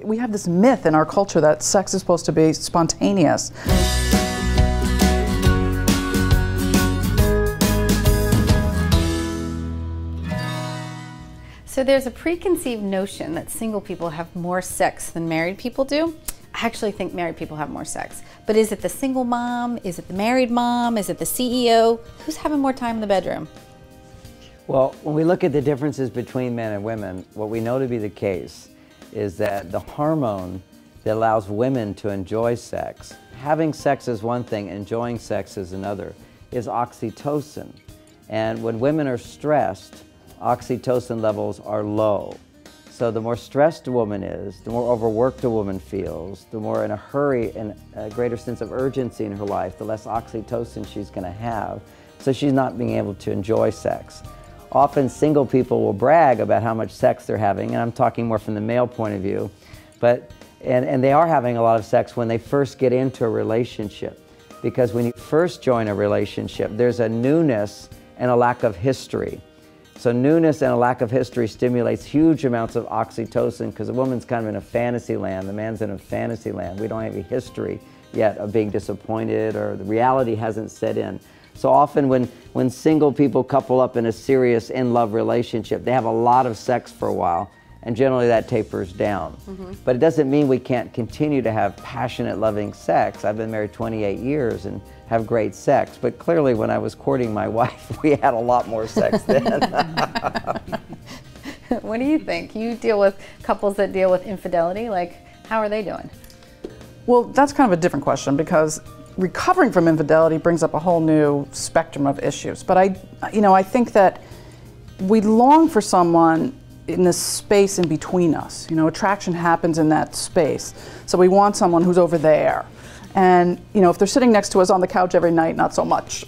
we have this myth in our culture that sex is supposed to be spontaneous. So there's a preconceived notion that single people have more sex than married people do. I actually think married people have more sex. But is it the single mom? Is it the married mom? Is it the CEO? Who's having more time in the bedroom? Well, when we look at the differences between men and women, what we know to be the case is that the hormone that allows women to enjoy sex, having sex is one thing, enjoying sex is another, is oxytocin. And when women are stressed, oxytocin levels are low. So the more stressed a woman is, the more overworked a woman feels, the more in a hurry and a greater sense of urgency in her life, the less oxytocin she's going to have. So she's not being able to enjoy sex. Often single people will brag about how much sex they're having, and I'm talking more from the male point of view, and they are having a lot of sex when they first get into a relationship. Because when you first join a relationship, there's a newness and a lack of history. So newness and a lack of history stimulates huge amounts of oxytocin because the woman's kind of in a fantasy land, the man's in a fantasy land. We don't have a history yet of being disappointed, or the reality hasn't set in. So often when single people couple up in a serious in-love relationship, they have a lot of sex for a while, and generally that tapers down. But it doesn't mean we can't continue to have passionate, loving sex. I've been married 28 years and have great sex, but clearly when I was courting my wife, we had a lot more sex then. What do you think? You deal with couples that deal with infidelity, like how are they doing? Well, that's kind of a different question, because recovering from infidelity brings up a whole new spectrum of issues. But I think that we long for someone in this space in between us. Attraction happens in that space. So we want someone who's over there. And if they're sitting next to us on the couch every night, not so much.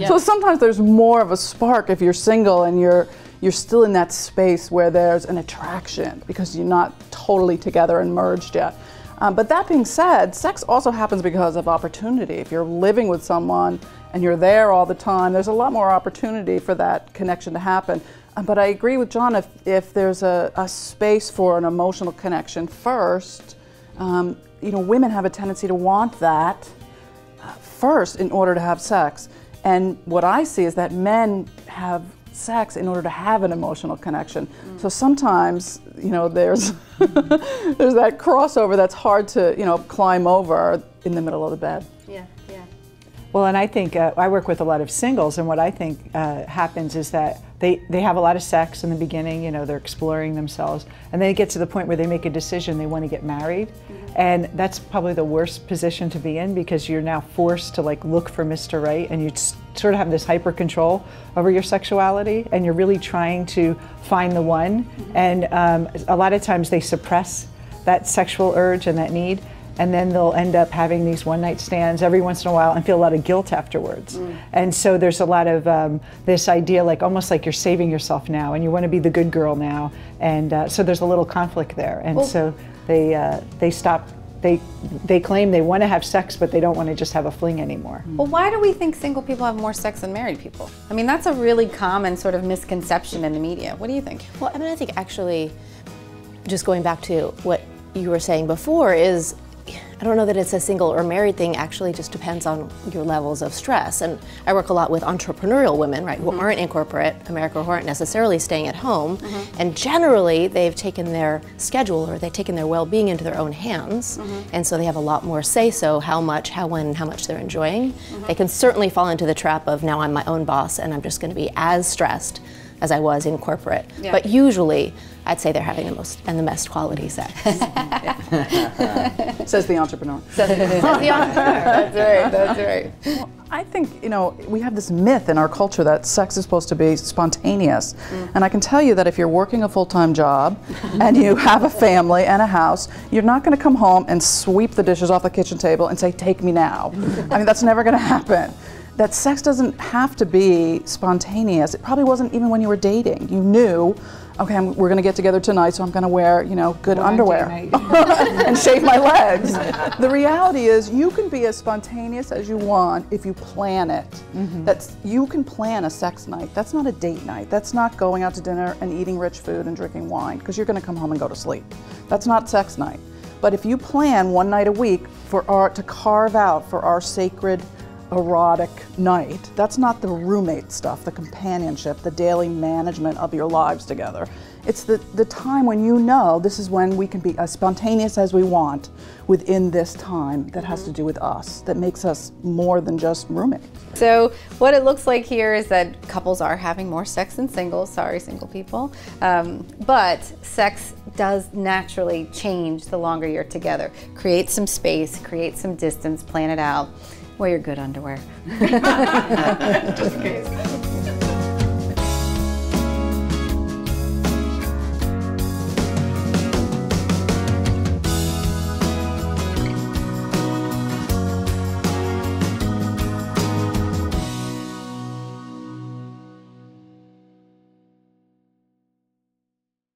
So sometimes there's more of a spark if you're single and you're still in that space where there's an attraction, because you're not totally together and merged yet. But that being said, sex also happens because of opportunity. If you're living with someone and you're there all the time, there's a lot more opportunity for that connection to happen. But I agree with John, if there's a space for an emotional connection first, women have a tendency to want that first in order to have sex. And what I see is that men have sex in order to have an emotional connection. So sometimes, there's there's that crossover that's hard to, climb over in the middle of the bed. Yeah. Well, and I think I work with a lot of singles, and what I think happens is that they have a lot of sex in the beginning, they're exploring themselves, and then it gets to the point where they make a decision they want to get married. And that's probably the worst position to be in, because you're now forced to look for Mr. Right, and you sort of have this hyper control over your sexuality, and you're really trying to find the one. And a lot of times they suppress that sexual urge and that need, and then they'll end up having these one-night stands every once in a while and feel a lot of guilt afterwards. And so there's a lot of this idea, almost like you're saving yourself now, and you want to be the good girl now, and so there's a little conflict there. And so they stop. They claim they want to have sex, but they don't want to just have a fling anymore. Well, why do we think single people have more sex than married people? I mean, that's a really common sort of misconception in the media. What do you think? Well, I think actually, just going back to what you were saying before, is I don't know that it's a single or married thing. Actually, just depends on your levels of stress. And I work a lot with entrepreneurial women, right, who aren't in corporate America, who aren't necessarily staying at home. And generally, they've taken their schedule, or they've taken their well-being into their own hands. And so they have a lot more say-so how much, how, when, how much they're enjoying. They can certainly fall into the trap of, now I'm my own boss and I'm just going to be as stressed as I was in corporate. But usually, I'd say they're having the most and the best quality sex. Says the entrepreneur. Says the entrepreneur. That's right. Well, I think, we have this myth in our culture that sex is supposed to be spontaneous. And I can tell you that if you're working a full-time job and you have a family and a house, you're not going to come home and sweep the dishes off the kitchen table and say, "Take me now." I mean, that's never going to happen. That sex doesn't have to be spontaneous. It probably wasn't even when you were dating. You knew okay, we're going to get together tonight, so I'm going to wear, you know, good underwear night. and shave my legs. The reality is you can be as spontaneous as you want if you plan it. You can plan a sex night. That's not a date night. That's not going out to dinner and eating rich food and drinking wine, because you're going to come home and go to sleep. That's not sex night. But if you plan one night a week to carve out for our sacred erotic night, that's not the roommate stuff, the companionship, the daily management of your lives together. It's the time when you know this is when we can be as spontaneous as we want within this time that has to do with us, that makes us more than just roommates. So what it looks like here is that couples are having more sex than singles. Sorry, single people. But sex does naturally change the longer you're together. Create some space, create some distance, plan it out. Wear your good underwear. Just in case.